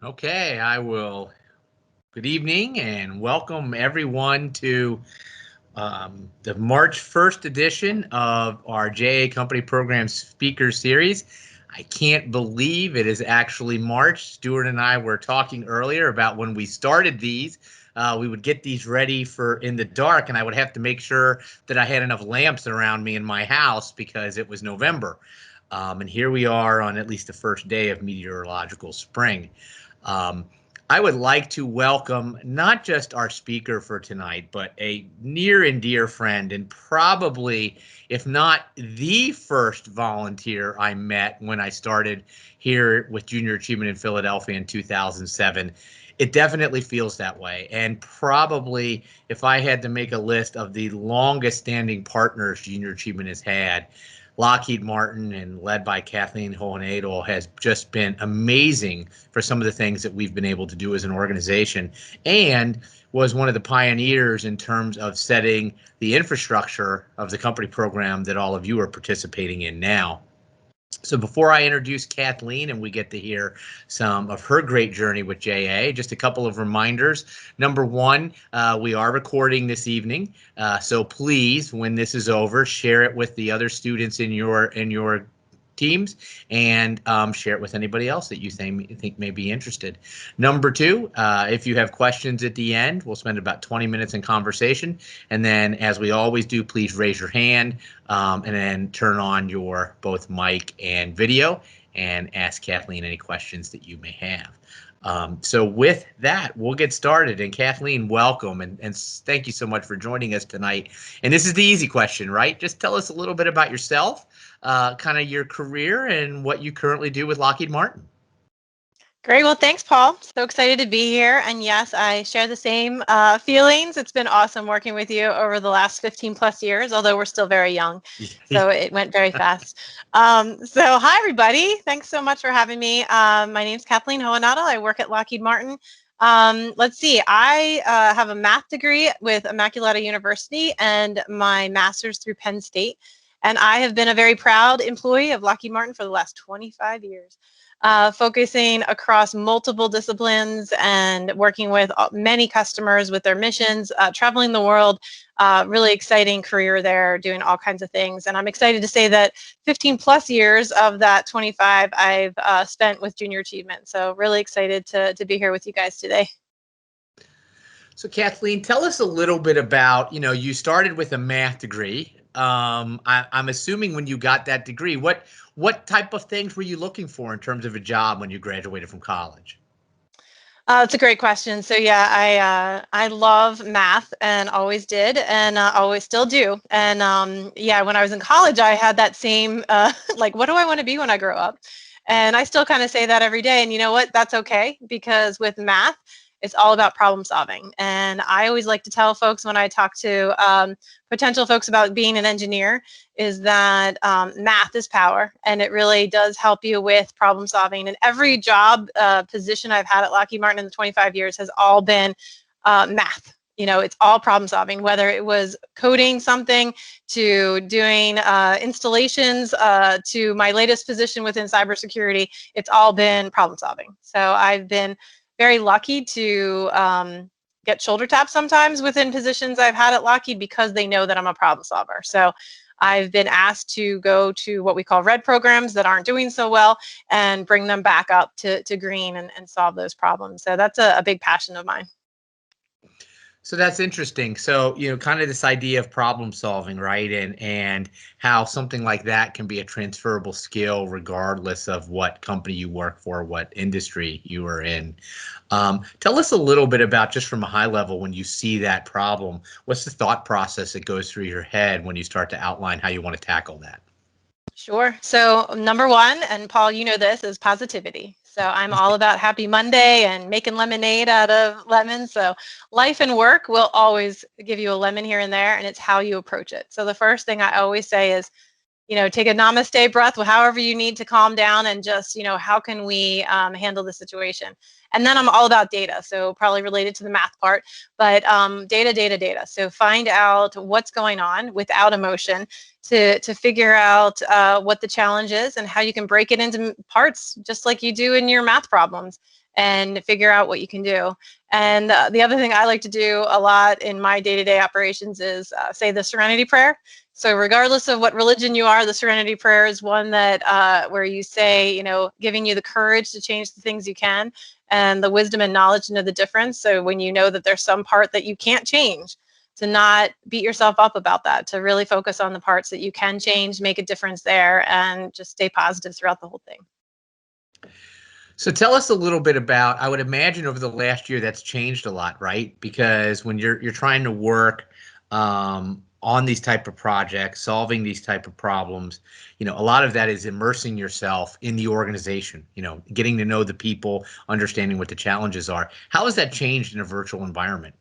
Okay, I will. Good evening and welcome everyone to the March 1st edition of our JA Company Program Speaker Series. I can't believe it is actually March. Stuart and I were talking earlier about when we started these. We would get these ready for in the dark, and I would have to make sure that I had enough lamps around me in my house because it was November. And here we are on at least the first day of meteorological spring. Um, I would like to welcome not just our speaker for tonight, but a near and dear friend, and probably, if not the first volunteer I met when I started here with Junior Achievement in Philadelphia in 2007. It definitely feels that way. And probably, if I had to make a list of the longest standing partners Junior Achievement has had, Lockheed Martin and led by Kathleen Hohenadel has just been amazing for some of the things that we've been able to do as an organization, and was one of the pioneers in terms of setting the infrastructure of the company program that all of you are participating in now. So before I introduce Kathleen and we get to hear some of her great journey with JA, just a couple of reminders. Number one, we are recording this evening, so please, when this is over, share it with the other students in your teams, and share it with anybody else that you think may be interested. Number two, if you have questions at the end, we'll spend about 20 minutes in conversation. And then, as we always do, please raise your hand and then turn on your both mic and video and ask Kathleen any questions that you may have. So with that, we'll get started. And Kathleen, welcome, and thank you so much for joining us tonight. And this is the easy question, right? Just tell us a little bit about yourself, kind of your career, and what you currently do with Lockheed Martin. Great. Well, thanks, Paul. So excited to be here. And yes, I share the same feelings. It's been awesome working with you over the last 15 plus years, although we're still very young. So it went very fast. So hi, everybody. Thanks so much for having me. My name's Kathleen Hohenadel. I work at Lockheed Martin. Let's see. I have a math degree with Immaculata University and my master's through Penn State. And I have been a very proud employee of Lockheed Martin for the last 25 years. Focusing across multiple disciplines and working with many customers with their missions, traveling the world, really exciting career there, doing all kinds of things. And I'm excited to say that 15 plus years of that 25 I've spent with Junior Achievement. So really excited to be here with you guys today. So Kathleen, tell us a little bit about, you started with a math degree. I'm assuming when you got that degree, what type of things were you looking for in terms of a job when you graduated from college? It's a great question. So yeah, I love math and always did, and always still do. And yeah, when I was in college, I had that same like, what do I want to be when I grow up? And I still kind of say that every day. And you know what? That's okay, because with math, it's all about problem solving. And I always like to tell folks when I talk to potential folks about being an engineer is that math is power, and it really does help you with problem solving. And every job position I've had at Lockheed Martin in the 25 years has all been math. It's all problem solving, whether it was coding something to doing installations to my latest position within cybersecurity. It's all been problem solving. So I've been very lucky to get shoulder taps sometimes within positions I've had at Lockheed because they know that I'm a problem solver. So I've been asked to go to what we call red programs that aren't doing so well and bring them back up to green and solve those problems. So that's a big passion of mine. So that's interesting. So, kind of this idea of problem solving, right? And how something like that can be a transferable skill regardless of what company you work for, what industry you are in. Tell us a little bit about, just from a high level, when you see that problem, what's the thought process that goes through your head when you start to outline how you want to tackle that? Sure. So number one, and Paul, you know this, is positivity. So I'm all about happy Monday and making lemonade out of lemons. So life and work will always give you a lemon here and there, and it's how you approach it. So the first thing I always say is, take a namaste breath, however you need to calm down, and just, how can we handle the situation? And then I'm all about data, so probably related to the math part, but data. So find out what's going on without emotion to figure out what the challenge is and how you can break it into parts, just like you do in your math problems. and figure out what you can do. And the other thing I like to do a lot in my day-to-day operations is say the Serenity Prayer. So regardless of what religion you are, the Serenity Prayer is one that where you say, you know, giving you the courage to change the things you can and the wisdom and knowledge to know the difference. So when you know that there's some part that you can't change, to not beat yourself up about that, to really focus on the parts that you can change, make a difference there, and just stay positive throughout the whole thing. So tell us a little bit about, I would imagine over the last year that's changed a lot, right? Because when you're trying to work on these type of projects, solving these type of problems, you know, a lot of that is immersing yourself in the organization, you know, getting to know the people, understanding what the challenges are. How has that changed in a virtual environment?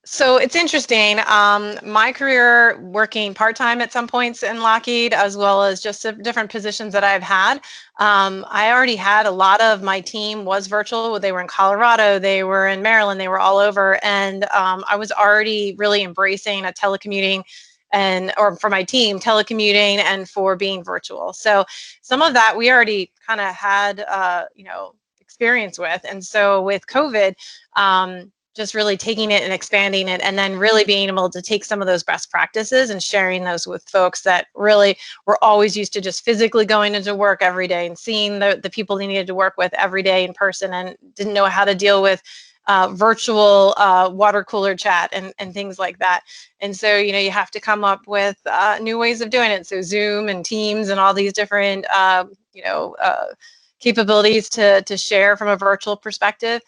So it's interesting. My career working part-time at some points in Lockheed, as well as just different positions that I've had. I already had a lot of my team was virtual. They were in Colorado, they were in Maryland, they were all over. And I was already really embracing a telecommuting or for my team, telecommuting and for being virtual. So some of that we already kind of had, you know, experience with. And so with COVID, just really taking it and expanding it, and then really being able to take some of those best practices and sharing those with folks that really were always used to just physically going into work every day and seeing the people they needed to work with every day in person, and didn't know how to deal with virtual water cooler chat and things like that. And so, you know, you have to come up with new ways of doing it. So Zoom and Teams and all these different, you know, capabilities to share from a virtual perspective.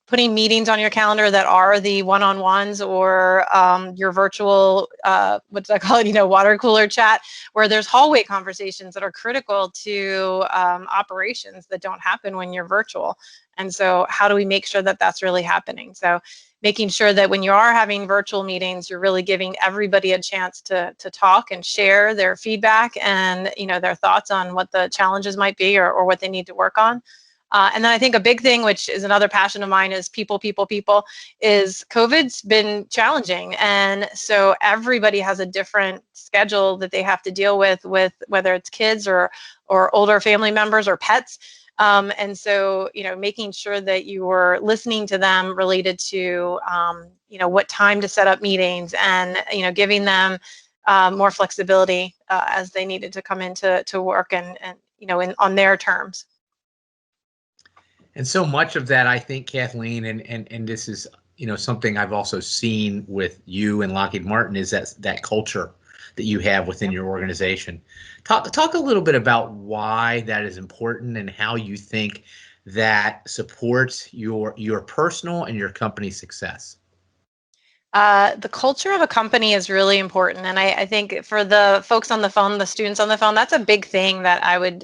Putting meetings on your calendar that are the one-on-ones or your virtual, what's that called, you know, water cooler chat, where there's hallway conversations that are critical to operations that don't happen when you're virtual. And so how do we make sure that that's really happening? So making sure that when you are having virtual meetings, you're really giving everybody a chance to talk and share their feedback and, you know, their thoughts on what the challenges might be or what they need to work on. And then I think a big thing, which is another passion of mine, is people, is COVID's been challenging. And so everybody has a different schedule that they have to deal with whether it's kids or older family members or pets. And so, you know, making sure that you are listening to them related to, you know, what time to set up meetings and, you know, giving them more flexibility as they needed to come into work and you know, on their terms. And so much of that, I think, Kathleen, and this is, you know, something I've also seen with you and Lockheed Martin, is that culture that you have within your organization. Talk a little bit about why that is important and how you think that supports your personal and your company success. The culture of a company is really important. And I think for the folks on the phone, the students on the phone, that's a big thing that I would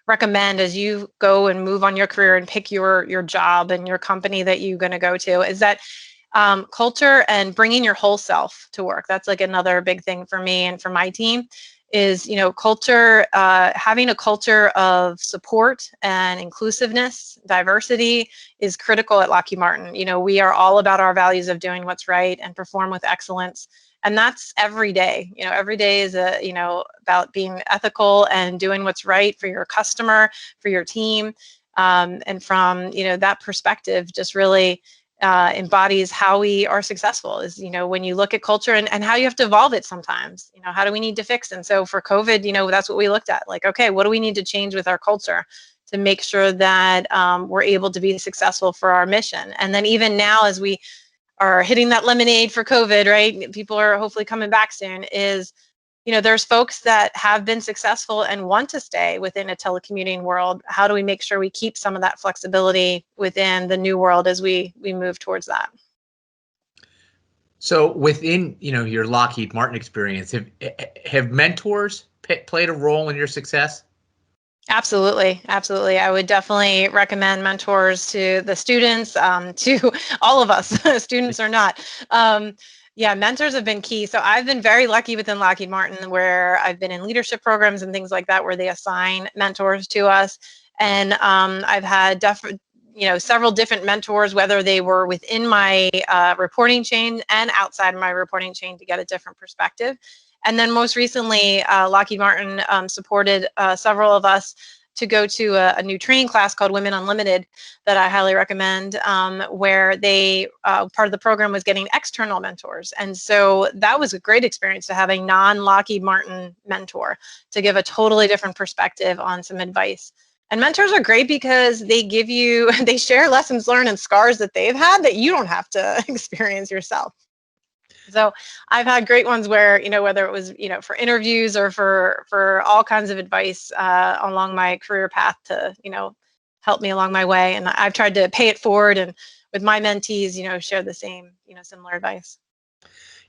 recommend as you go and move on your career and pick your job and your company that you're going to go to, is that culture and bringing your whole self to work. That's like another big thing for me and for my team is, you know, culture, having a culture of support and inclusiveness, diversity is critical at Lockheed Martin. You know, we are all about our values of doing what's right and perform with excellence. And that's every day. You know, every day is you know, about being ethical and doing what's right for your customer, for your team. And from, you know, that perspective, just really embodies how we are successful. Is, you know, when you look at culture and how you have to evolve it sometimes, you know, how do we need to fix? And so for COVID, you know, that's what we looked at. Like, okay, what do we need to change with our culture to make sure that we're able to be successful for our mission? And then even now, as we are hitting that lemonade for COVID, right? People are hopefully coming back soon. Is, you know, there's folks that have been successful and want to stay within a telecommuting world. How do we make sure we keep some of that flexibility within the new world as we move towards that? So within, you know, your Lockheed Martin experience, have mentors played a role in your success? Absolutely. Absolutely. I would definitely recommend mentors to the students, to all of us, students or not. Yeah, mentors have been key. So I've been very lucky within Lockheed Martin where I've been in leadership programs and things like that where they assign mentors to us. And I've had you know, several different mentors, whether they were within my reporting chain and outside my reporting chain, to get a different perspective. And then most recently, Lockheed Martin supported several of us to go to a new training class called Women Unlimited that I highly recommend, where they part of the program was getting external mentors. And so that was a great experience to have a non-Lockheed Martin mentor to give a totally different perspective on some advice. And mentors are great because they give you, they share lessons learned and scars that they've had that you don't have to experience yourself. So I've had great ones where, whether it was, for interviews or for all kinds of advice along my career path to, help me along my way. And I've tried to pay it forward and with my mentees, share the same, similar advice.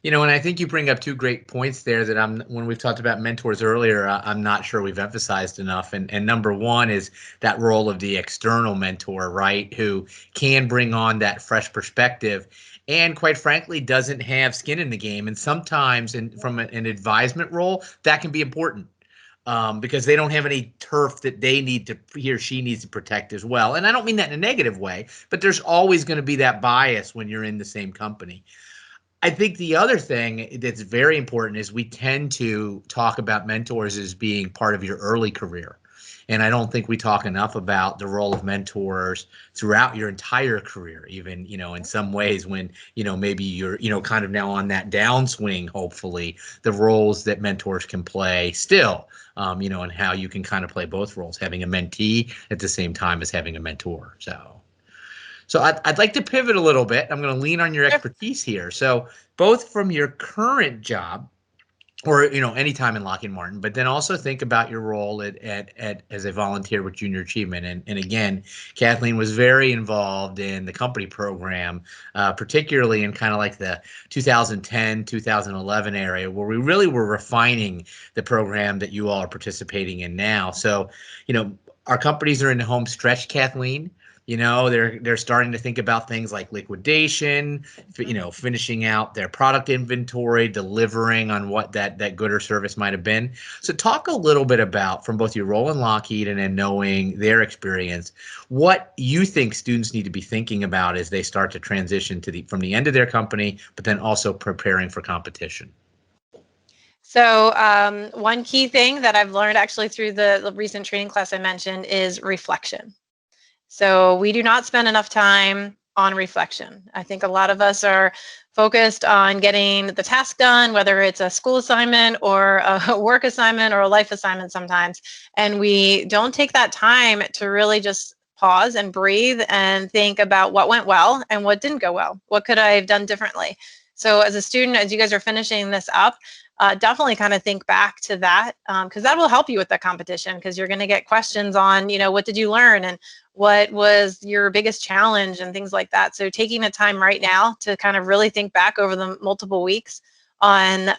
And I think you bring up two great points there that when we've talked about mentors earlier, I'm not sure we've emphasized enough. And number one is that role of the external mentor, right? Who can bring on that fresh perspective and quite frankly, doesn't have skin in the game. And sometimes from an advisement role, that can be important. Because they don't have any turf that he or she needs to protect as well. And I don't mean that in a negative way, but there's always going to be that bias when you're in the same company. I think the other thing that's very important is we tend to talk about mentors as being part of your early career. And I don't think we talk enough about the role of mentors throughout your entire career, even, in some ways when, maybe you're, kind of now on that downswing, hopefully, the roles that mentors can play still, and how you can kind of play both roles, having a mentee at the same time as having a mentor. So I'd like to pivot a little bit. I'm going to lean on your expertise here. So both from your current job or, any time in Lockheed Martin, but then also think about your role as a volunteer with Junior Achievement. And again, Kathleen was very involved in the company program, particularly in kind of like the 2010, 2011 area where we really were refining the program that you all are participating in now. So, our companies are in the home stretch, Kathleen. They're starting to think about things like liquidation, finishing out their product inventory, delivering on what that good or service might have been. So talk a little bit about, from both your role in Lockheed and then knowing their experience, what you think students need to be thinking about as they start to transition from the end of their company, but then also preparing for competition. So one key thing that I've learned actually through the recent training class I mentioned is reflection. So we do not spend enough time on reflection. I think a lot of us are focused on getting the task done, whether it's a school assignment or a work assignment or a life assignment sometimes. And we don't take that time to really just pause and breathe and think about what went well and what didn't go well. What could I have done differently? So as a student, as you guys are finishing this up, definitely kind of think back to that because that will help you with the competition because you're going to get questions on, what did you learn and what was your biggest challenge and things like that. So taking the time right now to kind of really think back over the multiple weeks on,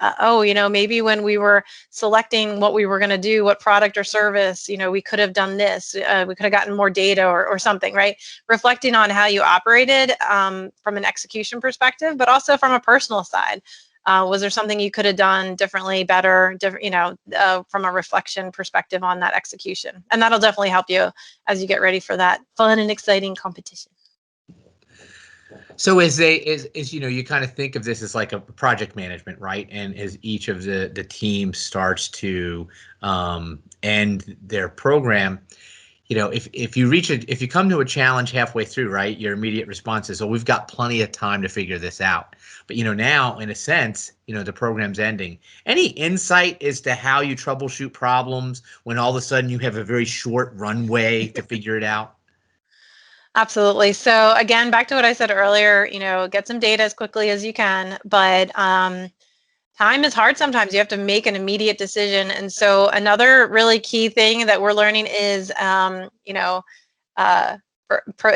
maybe when we were selecting what we were going to do, what product or service, we could have done this, we could have gotten more data or something, right? Reflecting on how you operated from an execution perspective, but also from a personal side. Was there something you could have done differently, better, from a reflection perspective on that execution? And that'll definitely help you as you get ready for that fun and exciting competition. So as you kind of think of this as like a project management, right? And as each of the team starts to end their program, if you come to a challenge halfway through, right, your immediate response is, "Oh, we've got plenty of time to figure this out." But now, in a sense, the program's ending. Any insight as to how you troubleshoot problems when all of a sudden you have a very short runway to figure it out? Absolutely. So again, back to what I said earlier, get some data as quickly as you can, but time is hard sometimes. You have to make an immediate decision. And so another really key thing that we're learning is,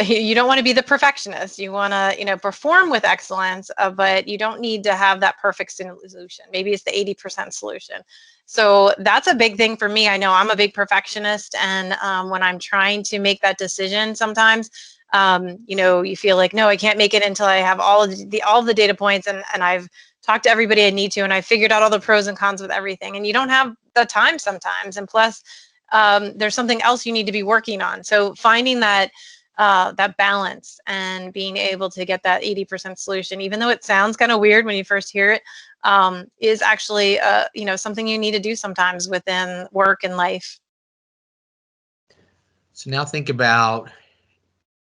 you don't want to be the perfectionist. You want to, perform with excellence, but you don't need to have that perfect solution. Maybe it's the 80% solution. So that's a big thing for me. I know I'm a big perfectionist. And when I'm trying to make that decision, sometimes, you feel like, no, I can't make it until I have all of the data points and I've talked to everybody I need to, and I figured out all the pros and cons with everything. And you don't have the time sometimes. And plus, there's something else you need to be working on. So finding that balance and being able to get that 80% solution, even though it sounds kind of weird when you first hear it, is actually something you need to do sometimes within work and life. So now think about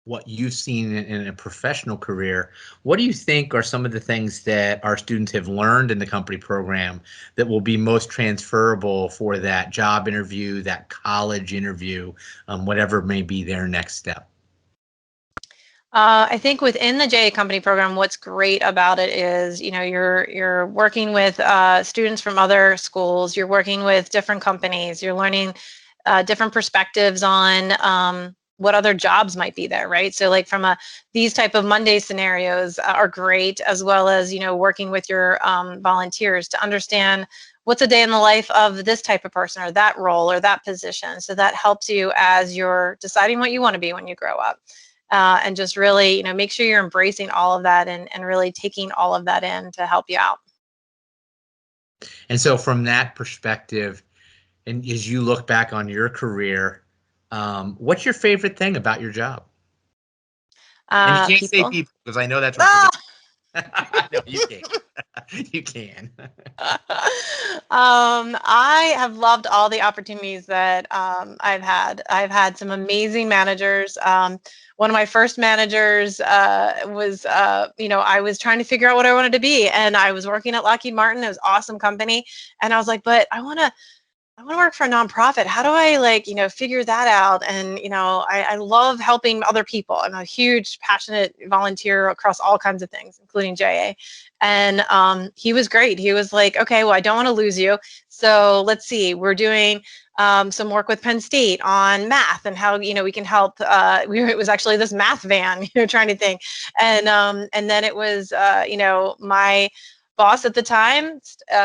what you've seen in a professional career. What do you think are some of the things that our students have learned in the company program that will be most transferable for that job interview, that college interview, whatever may be their next step? I think within the JA company program, what's great about it is, you're working with students from other schools, you're working with different companies, you're learning different perspectives on what other jobs might be there, right? So like these type of Monday scenarios are great, as well as, working with your volunteers to understand what's a day in the life of this type of person or that role or that position. So that helps you as you're deciding what you want to be when you grow up. And just really, make sure you're embracing all of that and really taking all of that in to help you out. And so from that perspective, and as you look back on your career, what's your favorite thing about your job? And you can't say People. people because I know that's what you're Ah! going to. No, you can. You can. I have loved all the opportunities that I've had. I've had some amazing managers. One of my first managers was, I was trying to figure out what I wanted to be, and I was working at Lockheed Martin. It was awesome company, and I was like, but I want to work for a nonprofit. How do I figure that out? And, I love helping other people. I'm a huge, passionate volunteer across all kinds of things, including JA. And he was great. He was like, okay, well, I don't want to lose you. So let's see, we're doing some work with Penn State on math and how, we can help. It was actually this math van, trying to think. And then it was, my boss at the time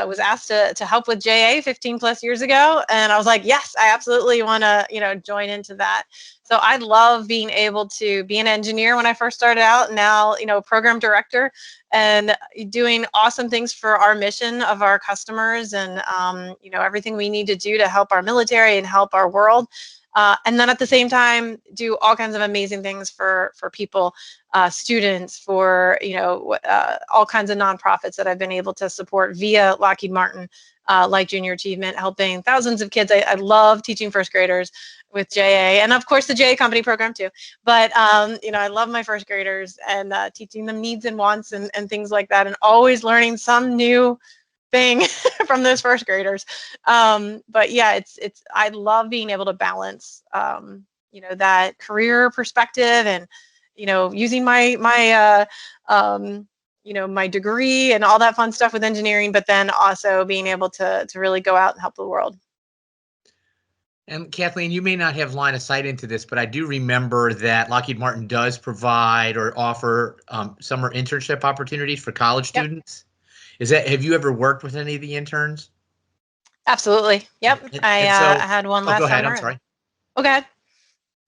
was asked to help with JA 15 plus years ago. And I was like, yes, I absolutely want to, join into that. So I love being able to be an engineer when I first started out, now, program director, and doing awesome things for our mission of our customers and, everything we need to do to help our military and help our world. And then at the same time, do all kinds of amazing things for people, students, for all kinds of nonprofits that I've been able to support via Lockheed Martin, like Junior Achievement, helping thousands of kids. I love teaching first graders with JA, and of course the JA company program too. But I love my first graders and teaching them needs and wants and things like that, and always learning some new thing from those first graders. But yeah, I love being able to balance, that career perspective and, using my degree and all that fun stuff with engineering, but then also being able to really go out and help the world. And Kathleen, you may not have line of sight into this, but I do remember that Lockheed Martin does provide or offer summer internship opportunities for college Yep. students. Have you ever worked with any of the interns? Absolutely. Yep. I had one Oh, go last ahead. summer. I'm sorry. Okay.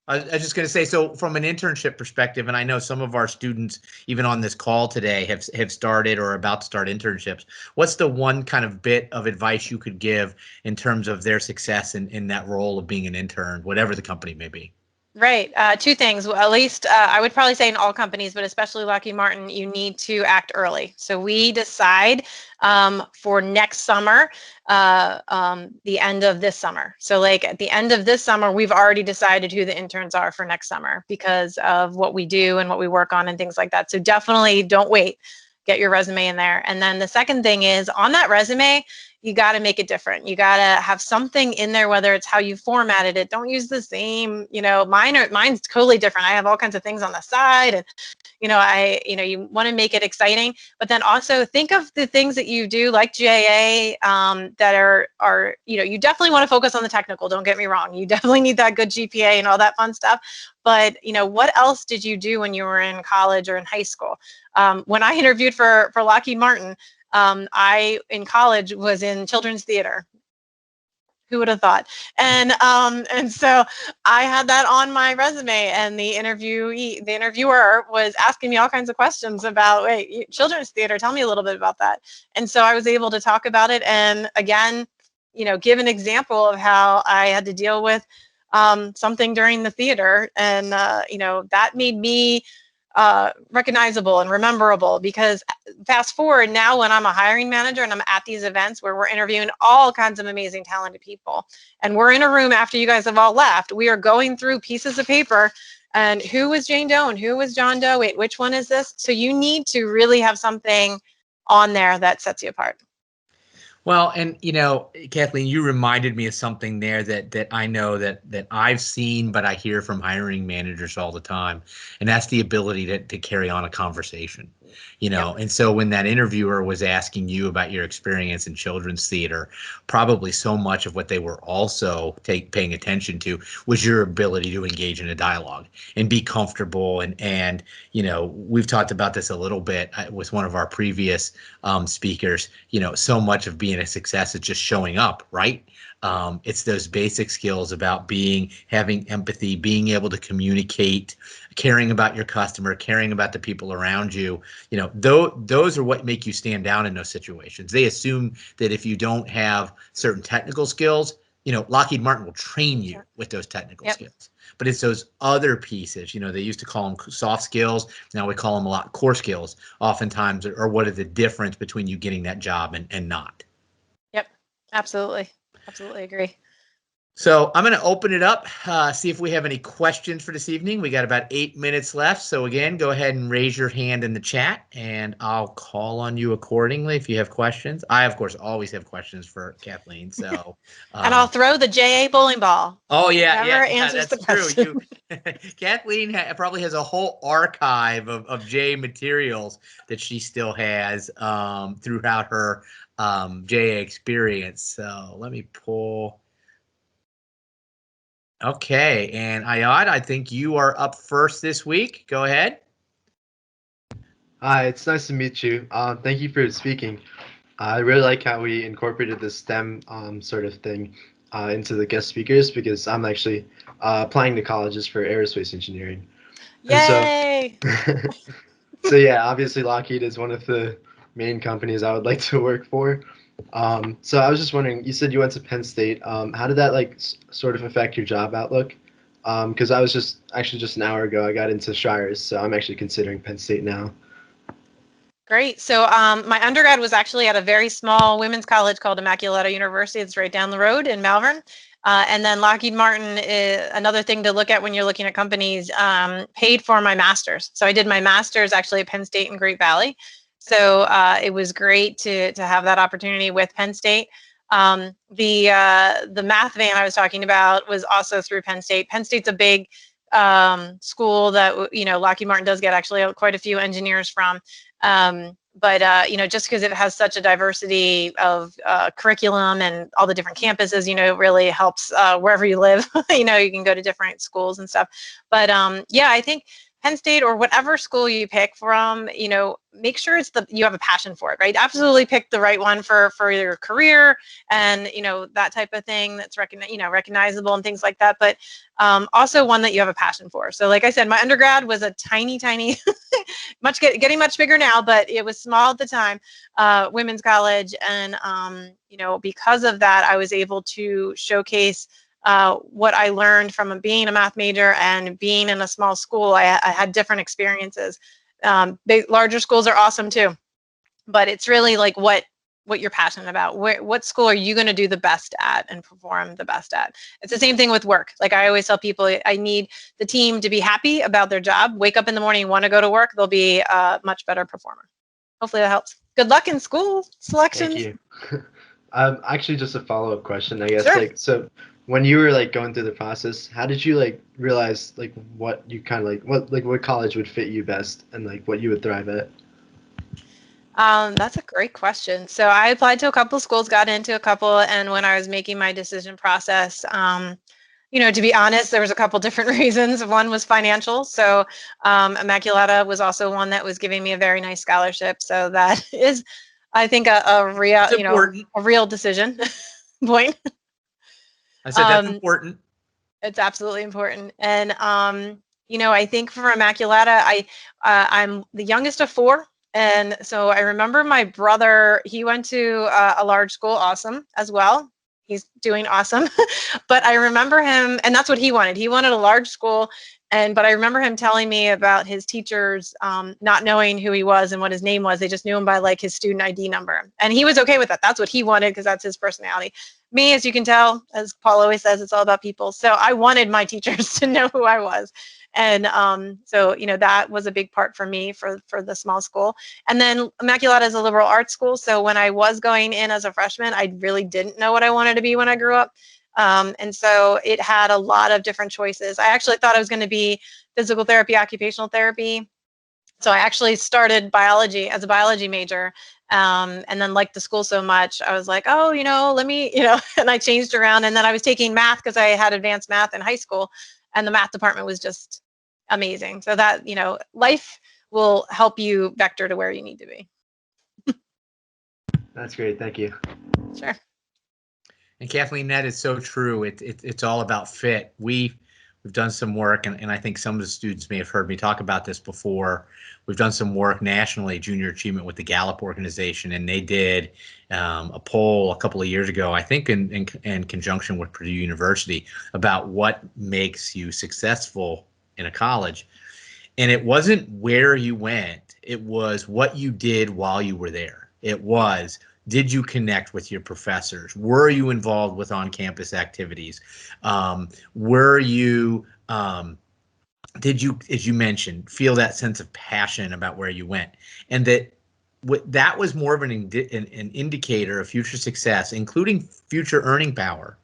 I was just going to say, so from an internship perspective, and I know some of our students, even on this call today, have started or are about to start internships. What's the one kind of bit of advice you could give in terms of their success in that role of being an intern, whatever the company may be? Right. Two things. Well, at least I would probably say in all companies, but especially Lockheed Martin, you need to act early. So we decide for next summer, the end of this summer. So like at the end of this summer, we've already decided who the interns are for next summer because of what we do and what we work on and things like that. So definitely don't wait. Get your resume in there. And then the second thing is on that resume, you got to make it different. You got to have something in there, whether it's how you formatted it. Don't use the same, mine's totally different. I have all kinds of things on the side and, you want to make it exciting, but then also think of the things that you do like JA that are, you definitely want to focus on the technical. Don't get me wrong. You definitely need that good GPA and all that fun stuff. But, what else did you do when you were in college or in high school? When I interviewed for Lockheed Martin, I in college was in children's theater. Who would have thought? And so I had that on my resume, and the interviewer was asking me all kinds of questions about, wait, children's theater, tell me a little bit about that. And so I was able to talk about it, and again, give an example of how I had to deal with something during the theater, and that made me recognizable and rememberable. Because fast forward now, when I'm a hiring manager and I'm at these events where we're interviewing all kinds of amazing, talented people, and we're in a room after you guys have all left, we are going through pieces of paper. And who was Jane Doe and who was John Doe? Wait, which one is this? So you need to really have something on there that sets you apart. Well, and Kathleen, you reminded me of something there that I know that I've seen, but I hear from hiring managers all the time, and that's the ability to carry on a conversation. Yep. And so when that interviewer was asking you about your experience in children's theater, probably so much of what they were also paying attention to was your ability to engage in a dialogue and be comfortable. And we've talked about this a little bit with one of our previous speakers. So much of being a success is just showing up, right? It's those basic skills about having empathy, being able to communicate, caring about your customer, caring about the people around you. Those are what make you stand out in those situations. They assume that if you don't have certain technical skills, Lockheed Martin will train you with those technical skills. But it's those other pieces, they used to call them soft skills. Now we call them a lot core skills, oftentimes, or what is the difference between you getting that job and not. Yep, absolutely. Absolutely agree. So I'm going to open it up, see if we have any questions for this evening. We got about 8 minutes left. So again, go ahead and raise your hand in the chat and I'll call on you accordingly if you have questions. I, of course, always have questions for Kathleen. So and I'll throw the JA bowling ball. Oh, yeah. Answers That's the question. True. Kathleen probably has a whole archive of JA materials that she still has throughout her JA experience. So let me pull. Okay, and Ayad, I think you are up first this week. Go ahead. Hi, it's nice to meet you. Thank you for speaking. I really like how we incorporated the STEM sort of thing into the guest speakers, because I'm actually applying to colleges for aerospace engineering. Yay! So yeah, obviously Lockheed is one of the main companies I would like to work for. So I was just wondering, you said you went to Penn State. How did that sort of affect your job outlook? Because I was just an hour ago, I got into Shires, so I'm actually considering Penn State now. Great. So my undergrad was actually at a very small women's college called Immaculata University. It's right down the road in Malvern. And then Lockheed Martin, another thing to look at when you're looking at companies, paid for my master's. So I did my master's actually at Penn State in Great Valley. So it was great to have that opportunity with Penn State. The math van I was talking about was also through Penn State. Penn State's a big school that Lockheed Martin does get actually quite a few engineers from. But just because it has such a diversity of curriculum and all the different campuses, it really helps wherever you live. You can go to different schools and stuff. But yeah, I think Penn State or whatever school you pick from, make sure you have a passion for it, right? Absolutely pick the right one for your career and, that type of thing that's recognizable and things like that. But also one that you have a passion for. So like I said, my undergrad was a tiny, getting much bigger now, but it was small at the time, women's college. And, because of that, I was able to showcase what I learned from being a math major and being in a small school. I had different experiences. Larger schools are awesome too, but it's really like what you're passionate about. What school are you going to do the best at and perform the best at? It's the same thing with work. Like I always tell people, I need the team to be happy about their job, wake up in the morning, want to go to work. They'll be a much better performer. Hopefully that helps. Good luck in school selections. Thank you. Actually, just a follow-up question, I guess. Sure. So when you were going through the process, how did you realize what you kind of what college would fit you best and what you would thrive at? That's a great question. So I applied to a couple of schools, got into a couple, and when I was making my decision process, to be honest, there was a couple different reasons. One was financial. So Immaculata was also one that was giving me a very nice scholarship. So that is, I think, a real decision point. I said that's important. It's absolutely important. And I think for Immaculata, I'm the youngest of four. And so I remember my brother, he went to a large school, awesome as well. He's doing awesome. But I remember him, and that's what he wanted. He wanted a large school But I remember him telling me about his teachers not knowing who he was and what his name was. They just knew him by like his student ID number. And he was okay with that. That's what he wanted because that's his personality. Me, as you can tell, as Paul always says, it's all about people. So I wanted my teachers to know who I was. And so, that was a big part for me for the small school. And then Immaculata is a liberal arts school. So when I was going in as a freshman, I really didn't know what I wanted to be when I grew up. And so it had a lot of different choices. I actually thought I was going to be physical therapy, occupational therapy. So I actually started biology as a biology major. And then liked the school so much, I was like, oh, let me, and I changed around. And then I was taking math because I had advanced math in high school. And the math department was just amazing. So that, life will help you vector to where you need to be. That's great. Thank you. Sure. And Kathleen, that is so true. It's all about fit. We've done some work, and I think some of the students may have heard me talk about this before. We've done some work nationally, junior achievement, with the Gallup organization, and they did a poll a couple of years ago, I think in conjunction with Purdue University, about what makes you successful in a college. And it wasn't where you went, it was what you did while you were there. It was, did you connect with your professors? Were you involved with on-campus activities? Were you, did you, as you mentioned, feel that sense of passion about where you went? And that was more of an indicator of future success, including future earning power,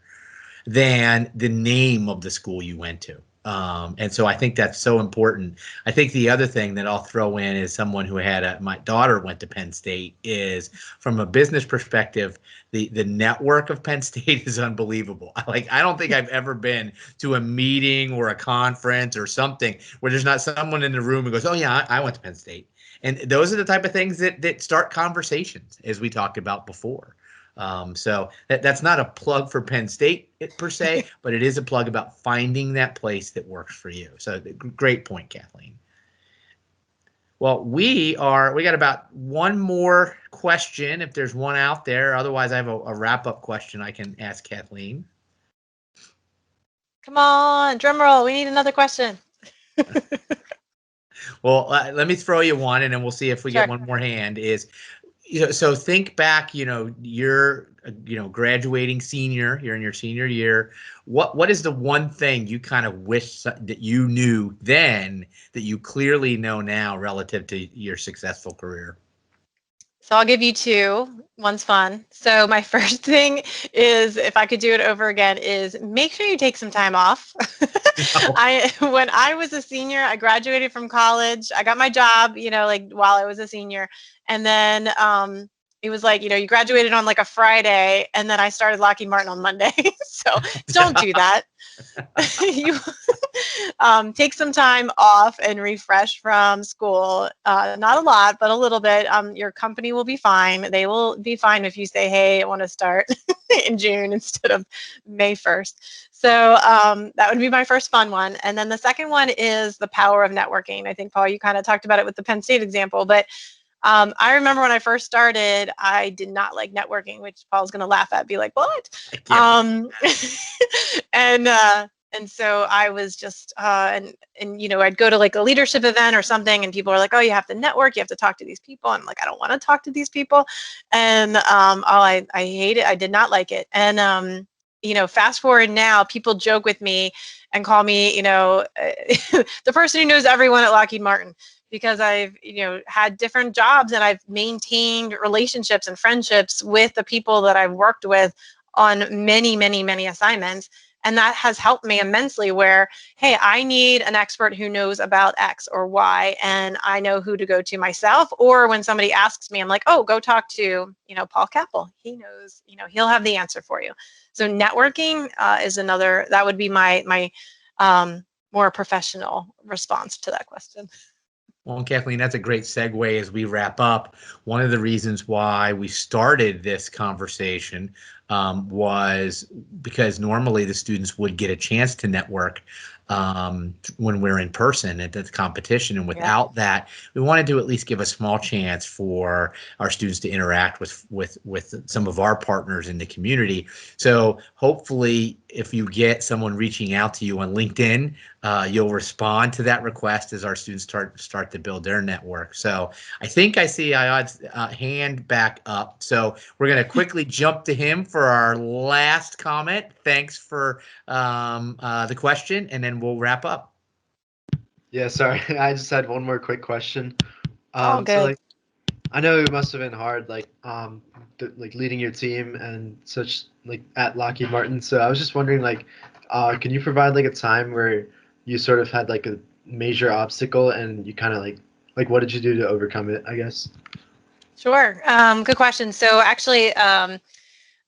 than the name of the school you went to. And so I think that's so important. I think the other thing that I'll throw in is someone who my daughter went to Penn State, is from a business perspective, the network of Penn State is unbelievable. I don't think I've ever been to a meeting or a conference or something where there's not someone in the room who goes, oh yeah, I went to Penn State. And those are the type of things that start conversations, as we talked about before. So that's not a plug for Penn State per se, but it is a plug about finding that place that works for you. So great point, Kathleen. Well, we got about one more question, if there's one out there. Otherwise, I have a wrap-up question I can ask Kathleen. Come on, drum roll. We need another question. Well, let me throw you one, and then we'll see if we Sure. get one more hand. So think back, you're, graduating senior, you're in your senior year. What is the one thing you kind of wish that you knew then that you clearly know now relative to your successful career? So I'll give you two. One's fun. So my first thing is, if I could do it over again, is make sure you take some time off. When I was a senior, I graduated from college. I got my job, while I was a senior. And then it was like, you graduated on like a Friday, and then I started Lockheed Martin on Monday. So don't do that. You take some time off and refresh from school. Not a lot, but a little bit. Your company will be fine. They will be fine if you say, hey, I want to start in June instead of May 1st. So that would be my first fun one. And then the second one is the power of networking. I think, Paul, you kind of talked about it with the Penn State example, but I remember when I first started, I did not like networking, which Paul's going to laugh at, be like, what? And so I was just, and I'd go to like a leadership event or something, and people are like, oh, you have to network, you have to talk to these people. I'm like, I don't want to talk to these people. And I hate it. I did not like it. And, fast forward now, people joke with me and call me, the person who knows everyone at Lockheed Martin, because I've, had different jobs and I've maintained relationships and friendships with the people that I've worked with on many, many, many assignments. And that has helped me immensely where, hey, I need an expert who knows about X or Y, and I know who to go to myself. Or when somebody asks me, I'm like, oh, go talk to, Paul Kappel. He knows, he'll have the answer for you. So networking is another, that would be my more professional response to that question. Well, Kathleen, that's a great segue as we wrap up. One of the reasons why we started this conversation was because normally the students would get a chance to network when we're in person at the competition. And without that, we wanted to at least give a small chance for our students to interact with some of our partners in the community. So hopefully, if you get someone reaching out to you on LinkedIn, you'll respond to that request as our students start to build their network. So I think I see Ayad's hand back up. So we're going to quickly jump to him for our last comment. Thanks for the question, and then we'll wrap up. Yeah, sorry. I just had one more quick question. Oh, So good. like, I know it must have been hard, like like leading your team and such, like at Lockheed Martin. So I was just wondering, like, can you provide like a time where you sort of had like a major obstacle and you kind of like what did you do to overcome it, I guess? Sure. Good question. So actually,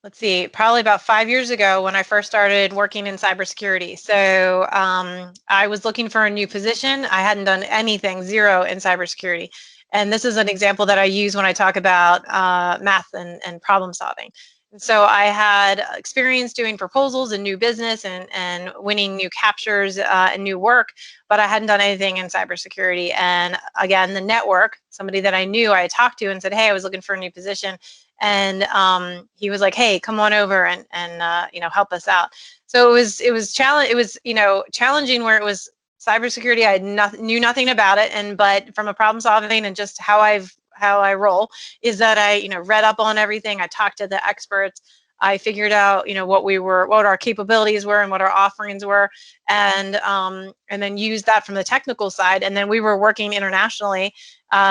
let's see, probably about 5 years ago when I first started working in cybersecurity. So I was looking for a new position. I hadn't done anything, zero in cybersecurity. And this is an example that I use when I talk about math and problem solving. And so I had experience doing proposals and new business and winning new captures and new work, but I hadn't done anything in cybersecurity. And again, the network, somebody that I knew, I had talked to and said, hey, I was looking for a new position. And he was like, hey, come on over and help us out. So it was challenging where it was cybersecurity. I knew nothing about it, but from a problem solving and just how I roll is that I read up on everything. I talked to the experts. I figured out what our capabilities were and what our offerings were, and then used that from the technical side. And then we were working internationally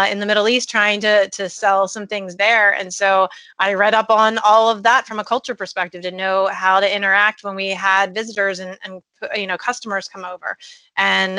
in the Middle East, trying to sell some things there. And so I read up on all of that from a culture perspective to know how to interact when we had visitors and customers come over, and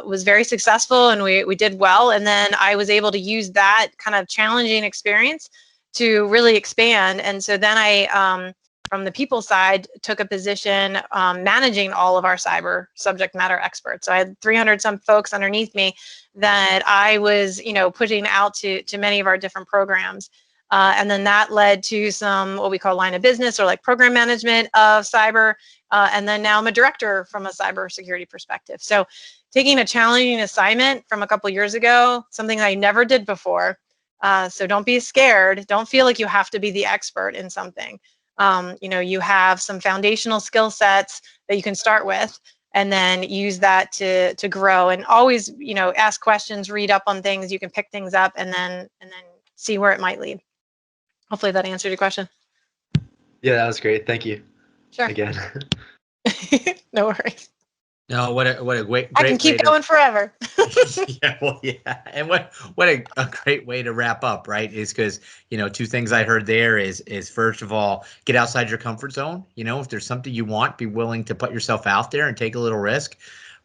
was very successful, and we did well. And then I was able to use that kind of challenging experience to really expand. And so then I from the people side, took a position managing all of our cyber subject matter experts. So I had 300 some folks underneath me that I was, putting out to many of our different programs. And then that led to some what we call line of business or like program management of cyber. And then now I'm a director from a cybersecurity perspective. So taking a challenging assignment from a couple years ago, something I never did before. So don't be scared. Don't feel like you have to be the expert in something. You have some foundational skill sets that you can start with, and then use that to grow. And always, ask questions, read up on things. You can pick things up, and then see where it might lead. Hopefully that answered your question. Yeah, that was great. Thank you. Sure. Again. No worries. No, what a great I can keep going forever. Yeah, well, yeah, and what a great way to wrap up, right? Is because two things I heard there is first of all, get outside your comfort zone. If there's something you want, be willing to put yourself out there and take a little risk.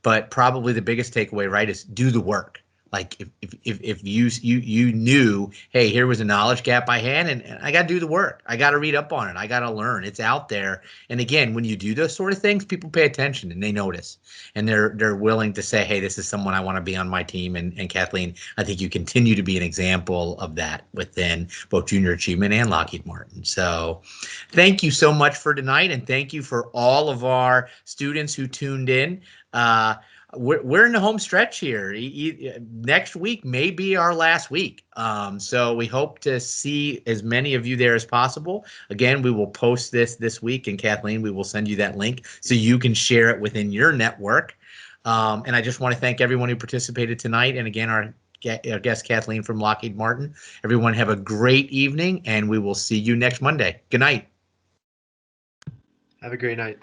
But probably the biggest takeaway, right, is do the work. Like if you knew, hey, here was a knowledge gap I had, and I got to do the work. I got to read up on it. I got to learn. It's out there. And again, when you do those sort of things, people pay attention and they notice, and they're willing to say, hey, this is someone I want to be on my team. And Kathleen, I think you continue to be an example of that within both Junior Achievement and Lockheed Martin. So thank you so much for tonight, and thank you for all of our students who tuned in. We're in the home stretch here. Next week may be our last week. So we hope to see as many of you there as possible. Again, we will post this week, and Kathleen, we will send you that link so you can share it within your network. And I just want to thank everyone who participated tonight. And again, our guest Kathleen from Lockheed Martin. Everyone have a great evening, and we will see you next Monday. Good night. Have a great night.